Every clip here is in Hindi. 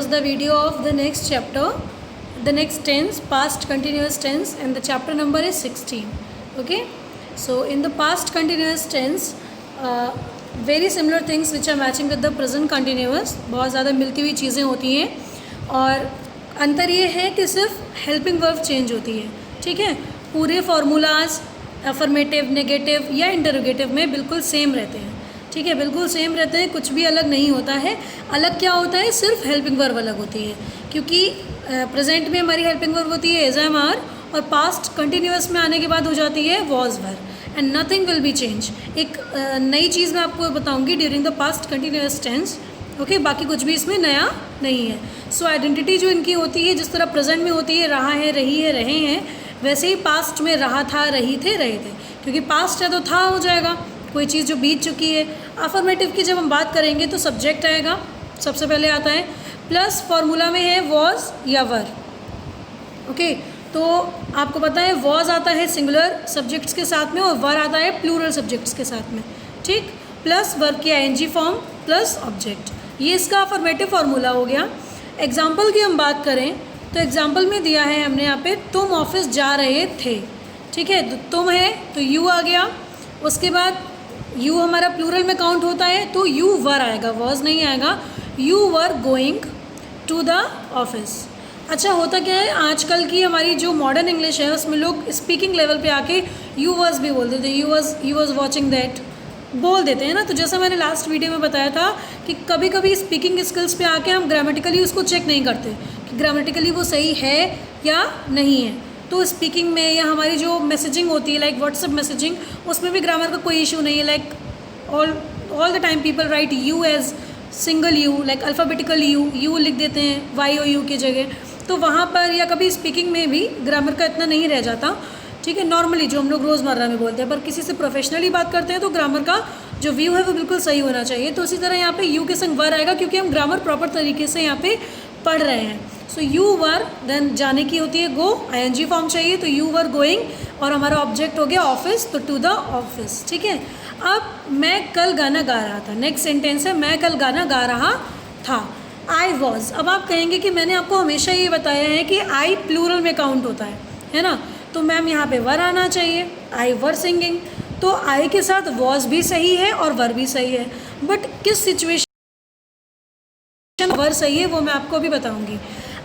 was the video of the next chapter, the next tense, past continuous tense, and the chapter number is 16. Okay, so in the past continuous tense, very similar things which are matching with the present continuous, बहुत ज़्यादा मिलती हुई चीज़ें होती हैं और अंतर ये है कि सिर्फ हेल्पिंग वर्ब चेंज होती है. ठीक है, पूरे फार्मूलाज अफर्मेटिव, नेगेटिव या इंटरोगेटिव में बिल्कुल सेम रहते हैं. ठीक है, बिल्कुल सेम रहते हैं, कुछ भी अलग नहीं होता है. अलग क्या होता है, सिर्फ हेल्पिंग वर्ब अलग होती है, क्योंकि प्रेजेंट में हमारी हेल्पिंग वर्ब होती है एज एम आर और पास्ट कंटिन्यूस में आने के बाद हो जाती है was were and nothing will be change. एक नई चीज़ मैं आपको बताऊंगी during the past continuous tense. Okay, बाकी कुछ भी इसमें नया नहीं है. सो आइडेंटिटी जो इनकी होती है, जिस तरह प्रेजेंट में होती है रहा है, रही है, रहे हैं, वैसे ही पास्ट में रहा था, रही थे, रहे थे, क्योंकि पास्ट है तो था हो जाएगा, कोई चीज़ जो बीत चुकी है. अफर्मेटिव की जब हम बात करेंगे तो सब्जेक्ट आएगा, सबसे पहले आता है, प्लस फॉर्मूला में है वॉज या वर. ओके, तो आपको पता है वॉज आता है सिंगुलर सब्जेक्ट्स के साथ में और वर आता है प्लूरल सब्जेक्ट्स के साथ में. ठीक, प्लस वर्ब की आईएनजी फॉर्म प्लस ऑब्जेक्ट, ये इसका अफर्मेटिव फार्मूला हो गया. एग्जाम्पल की हम बात करें तो एग्जाम्पल में दिया है हमने यहाँ पे तुम ऑफिस जा रहे थे. ठीक है, तो तुम है तो यू आ गया, उसके बाद यू हमारा प्लूरल में काउंट होता है तो यू वर आएगा, वॉज नहीं आएगा. You were going to the office. अच्छा, होता क्या है आजकल की हमारी जो मॉडर्न इंग्लिश है उसमें लोग स्पीकिंग लेवल पे आके यू वॉज भी बोल देते हैं, यू वॉज वॉचिंग दैट बोल देते हैं ना. तो जैसा मैंने लास्ट वीडियो में बताया था कि कभी कभी स्पीकिंग स्किल्स पे आके हम ग्रामेटिकली उसको चेक नहीं करते कि ग्रामेटिकली वो सही है या नहीं है. तो स्पीकिंग में या हमारी जो मैसेजिंग होती है लाइक व्हाट्सएप मैसेजिंग, उसमें भी ग्रामर का कोई इशू नहीं है. Like all the time people write you as single you, like alphabetical you लिख देते हैं वाई ओ यू की जगह. तो वहाँ पर या कभी स्पीकिंग में भी ग्रामर का इतना नहीं रह जाता. ठीक है, नॉर्मली जो हम लोग रोज़मर्रा में बोलते हैं, पर किसी से प्रोफेशनली बात करते हैं तो ग्रामर का जो व्यू है वो बिल्कुल सही होना चाहिए. तो उसी तरह यहाँ पे यू के संग वर आएगा, क्योंकि हम ग्रामर प्रॉपर तरीके से यहाँ पे पढ़ रहे हैं. सो यू वर, देन जाने की होती है गो, आईएनजी फॉर्म चाहिए तो यू वर गोइंग, और हमारा ऑब्जेक्ट हो गया ऑफिस, तो टू द ऑफिस. ठीक है, अब मैं कल गाना गा रहा था, नेक्स्ट सेंटेंस है मैं कल गाना गा रहा था. आई वॉज, अब आप कहेंगे कि मैंने आपको हमेशा ये बताया है कि आई प्लूरल में काउंट होता है ना, तो मैम यहाँ पे वर आना चाहिए. आई वर सिंगिंग, तो आई के साथ वॉज भी सही है और वर भी सही है, बट किस सिचुएशन वर सही है वो मैं आपको अभी बताऊंगी.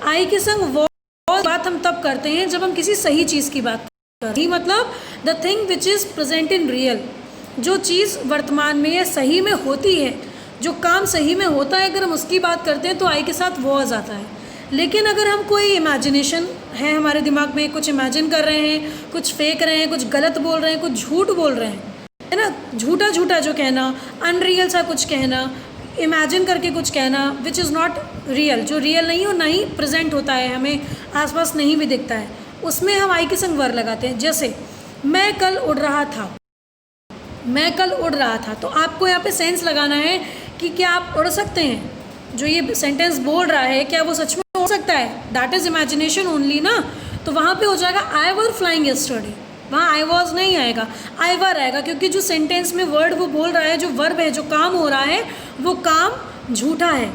आई के संग वॉज बात हम तब करते हैं जब हम किसी सही चीज़ की बात करते हैं, मतलब the thing which is present in real, जो चीज़ वर्तमान में या सही में होती है, जो काम सही में होता है, अगर हम उसकी बात करते हैं तो आई के साथ वॉज आता है. लेकिन अगर हम कोई इमेजिनेशन है हमारे दिमाग में, कुछ इमेजिन कर रहे हैं, कुछ फेंक रहे हैं, कुछ गलत बोल रहे हैं, कुछ झूठ बोल रहे हैं, है ना, झूठा झूठा जो कहना, अनरियल सा कुछ कहना, इमेजिन करके कुछ कहना विच इज़ नॉट रियल, जो रियल नहीं हो, ना ही प्रेजेंट होता है, हमें आसपास नहीं भी दिखता है, उसमें हम आई के संग वर लगाते हैं. जैसे मैं कल उड़ रहा था, मैं कल उड़ रहा था, तो आपको यहाँ पे सेंस लगाना है कि क्या आप उड़ सकते हैं, जो ये सेंटेंस बोल रहा है क्या वो सच में हो सकता है. दैट इज़ इमेजिनेशन ओनली ना. तो वहाँ पे हो जाएगा आई वर फ्लाइंग यस्टरडे, वहाँ आई वॉज नहीं आएगा, आई वर आएगा, क्योंकि जो सेंटेंस में वर्ड वो बोल रहा है, जो वर्ब है, जो काम हो रहा है, वो काम झूठा है,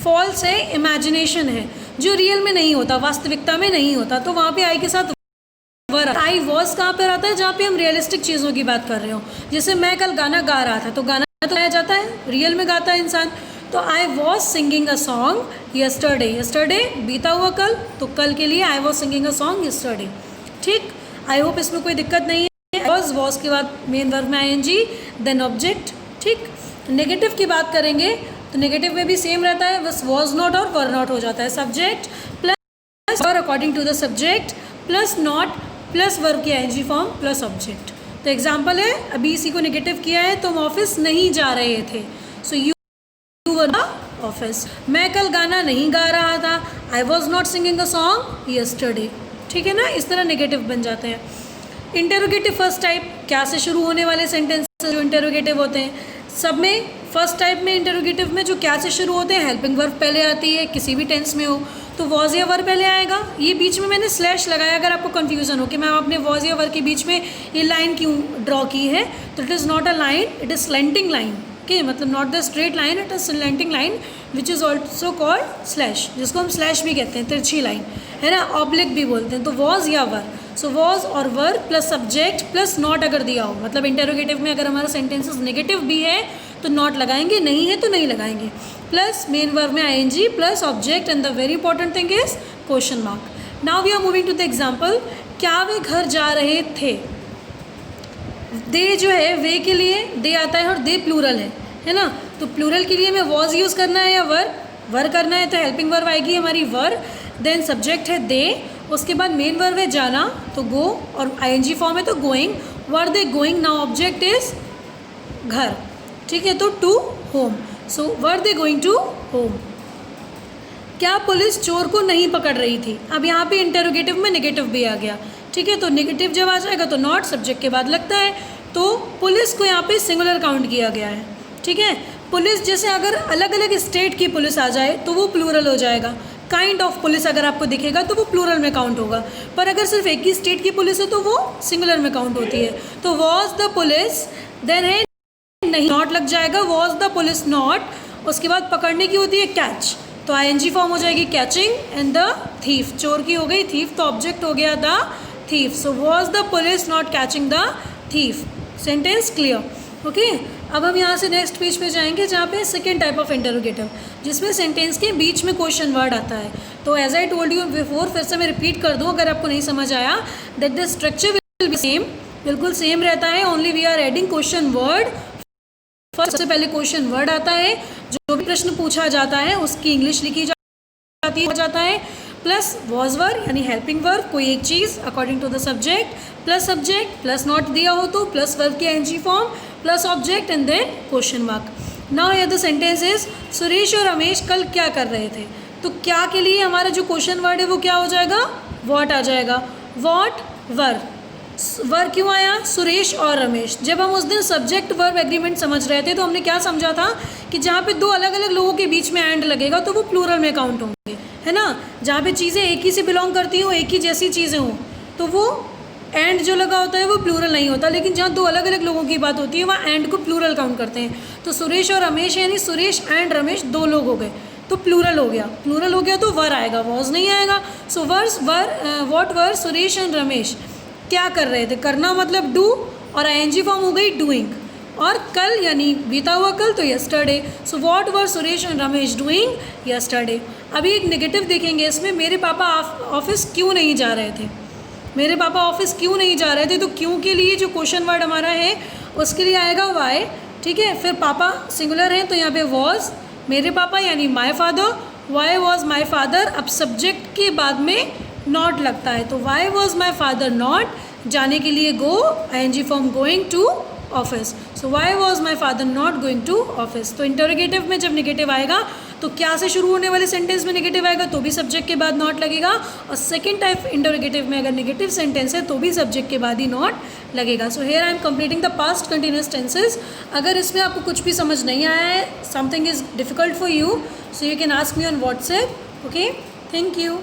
फॉल्स है, इमेजिनेशन है, जो रियल में नहीं होता, वास्तविकता में नहीं होता. तो वहाँ पे आई के साथ वर. आई वॉज कहाँ पर आता है, जहाँ पे हम रियलिस्टिक चीज़ों की बात कर रहे हो. जैसे मैं कल गाना गा रहा था, तो गाना तो गाया जाता है, रियल में गाता है इंसान. तो I was singing a song yesterday, yesterday बीता हुआ कल, तो कल के लिए I was singing a song yesterday. ठीक, आई होप इसमें कोई दिक्कत नहीं है. वॉज के बाद मेन वर्ब में आईएनजी, देन ऑब्जेक्ट. ठीक, नेगेटिव की बात करेंगे तो नेगेटिव में भी सेम रहता है, बस वॉज नॉट और वर नॉट हो जाता है. Subject plus were according to the subject, plus not, plus verb की आईएनजी फॉर्म, प्लस ऑब्जेक्ट. तो एग्जाम्पल है, अभी इसी को नेगेटिव किया है, तुम ऑफिस नहीं जा रहे थे, so you were the office. मैं कल गाना नहीं गा रहा था, I was not singing a song yesterday. ठीक है ना, इस तरह नेगेटिव बन जाते हैं. इंटेरोगेटिव फर्स्ट टाइप, क्या से शुरू होने वाले सेंटेंस जो इंटेरोगेटिव होते हैं, सब में फर्स्ट टाइप में इंटेरोगेटिव में जो क्या से शुरू होते हैं, हेल्पिंग वर्ब पहले आती है, किसी भी टेंस में हो तो वॉज या वर पहले आएगा. ये बीच में मैंने स्लैश लगाया, अगर आपको कन्फ्यूज़न हो कि मैम आपने वॉज या वर के बीच में ये लाइन क्यों ड्रॉ की है, तो it is not a line, it is slanting line. Okay, मतलब not the straight line, it is slanting line which is also called slash, जिसको हम स्लैश भी कहते हैं, तिरछी लाइन, है ना, ऑब्लिक भी बोलते हैं। तो वॉज या वर, सो वॉज और वर प्लस सब्जेक्ट प्लस नॉट अगर दिया हो, मतलब इंटेरोगेटिव में अगर हमारा सेंटेंसेस नेगेटिव भी है तो नॉट लगाएंगे, नहीं है तो नहीं लगाएंगे, प्लस मेन वर्ब में ING plus object and the very important thing is question mark. Now we are moving to the example, क्या वे घर जा रहे थे। दे जो है वे के लिए दे आता है और दे प्लूरल है ना, तो प्लूरल के लिए हमें वॉज यूज़ करना है या वर करना है, तो हेल्पिंग वर्ब आएगी हमारी वर, देन सब्जेक्ट है दे, उसके बाद मेन वर्ब है जाना तो गो, और आईएनजी फॉर्म है तो going, were they going, now object is घर, ठीक है, तो to home, so were they going to home. क्या पुलिस चोर को नहीं पकड़ रही थी। अब यहाँ पे इंटेरोगेटिव में नेगेटिव भी आ गया, ठीक है, तो नेगेटिव जब आ जाएगा तो नॉट सब्जेक्ट के बाद लगता है, तो पुलिस को यहाँ पे सिंगुलर काउंट किया गया है, ठीक है। पुलिस जैसे अगर अलग अलग स्टेट की पुलिस आ जाए तो वो प्लूरल हो जाएगा, काइंड ऑफ पुलिस अगर आपको दिखेगा तो वो प्लूरल में काउंट होगा, पर अगर सिर्फ एक ही स्टेट की पुलिस है तो वो सिंगुलर में काउंट होती है। तो वॉज द पुलिस, देन है नहीं नॉट लग जाएगा, वॉज द पुलिस नॉट, उसके बाद पकड़ने की होती है कैच, तो आईएनजी फॉर्म हो जाएगी कैचिंग एंड द थीफ, चोर की हो गई थीफ, तो ऑब्जेक्ट हो गया the thief, so was the police not catching the thief. Sentence clear, okay. अब हम यहाँ से नेक्स्ट पेज पे जाएंगे जहाँ पे सेकेंड टाइप ऑफ इंटरोगेटिव, जिसमें सेंटेंस के बीच में क्वेश्चन वर्ड आता है। तो as I told you before, फिर से मैं रिपीट कर दूँ अगर आपको नहीं समझ आया, that the structure will be same, बिल्कुल सेम रहता है, only we are adding question word. सबसे पहले क्वेश्चन वर्ड आता है, जो भी प्रश्न पूछा जाता है उसकी इंग्लिश लिखी जाता है, प्लस वॉज वर्ब यानी हेल्पिंग वर्ब, कोई एक चीज़ according to the subject, plus subject, plus not दिया हो तो प्लस वर्ब की N G form, plus object and then question mark. Now here the sentence is, Suresh और रमेश कल क्या कर रहे थे। तो क्या के लिए हमारा जो क्वेश्चन वर्ड है वो क्या हो जाएगा, वॉट आ जाएगा, वॉट वर क्यों आया, सुरेश और रमेश। जब हम उस दिन सब्जेक्ट वर्ब एग्रीमेंट समझ रहे थे तो हमने क्या समझा था कि जहाँ पे दो अलग अलग लोगों के बीच में एंड लगेगा तो वो प्लूरल में काउंट होंगे, है ना। जहाँ पे चीज़ें एक ही से बिलोंग करती हों, एक ही जैसी चीज़ें हों, तो वो एंड जो लगा होता है वो प्लूरल नहीं होता, लेकिन जहाँ दो अलग अलग लोगों की बात होती है वहाँ एंड को प्लूरल काउंट करते हैं। तो सुरेश और रमेश यानी सुरेश एंड रमेश दो लोग हो गए, तो प्लूरल हो गया, प्लूरल हो गया तो वर आएगा, वॉज नहीं आएगा। So what were Suresh and Ramesh, क्या कर रहे थे, करना मतलब डू, और आईएनजी फॉर्म हो गई डूइंग, और कल यानी बीता हुआ कल तो yesterday. So what were Suresh and Ramesh doing yesterday. अभी एक नेगेटिव देखेंगे इसमें, मेरे पापा ऑफिस क्यों नहीं जा रहे थे। मेरे पापा ऑफिस क्यों नहीं जा रहे थे, तो क्यों के लिए जो क्वेश्चन वर्ड हमारा है उसके लिए आएगा वाई, ठीक है। फिर पापा सिंगुलर हैं तो यहाँ पे वॉज, मेरे पापा यानी my father, why was my father, अब सब्जेक्ट के बाद में नॉट लगता है, तो why was my father not, जाने के लिए go, I N G form going to office, so why was my father not going to office. तो इंटरोगेटिव में जब नेगेटिव आएगा तो क्या से शुरू होने वाले सेंटेंस में नेगेटिव आएगा तो भी सब्जेक्ट के बाद नॉट लगेगा, और सेकेंड टाइप इंटरोगेटिव में अगर नेगेटिव सेंटेंस है तो भी सब्जेक्ट के बाद ही नॉट लगेगा। So here I am completing the past continuous tenses. अगर इसमें आपको कुछ भी समझ नहीं आया है, something is difficult for you, so you can ask me on WhatsApp, okay. Thank you.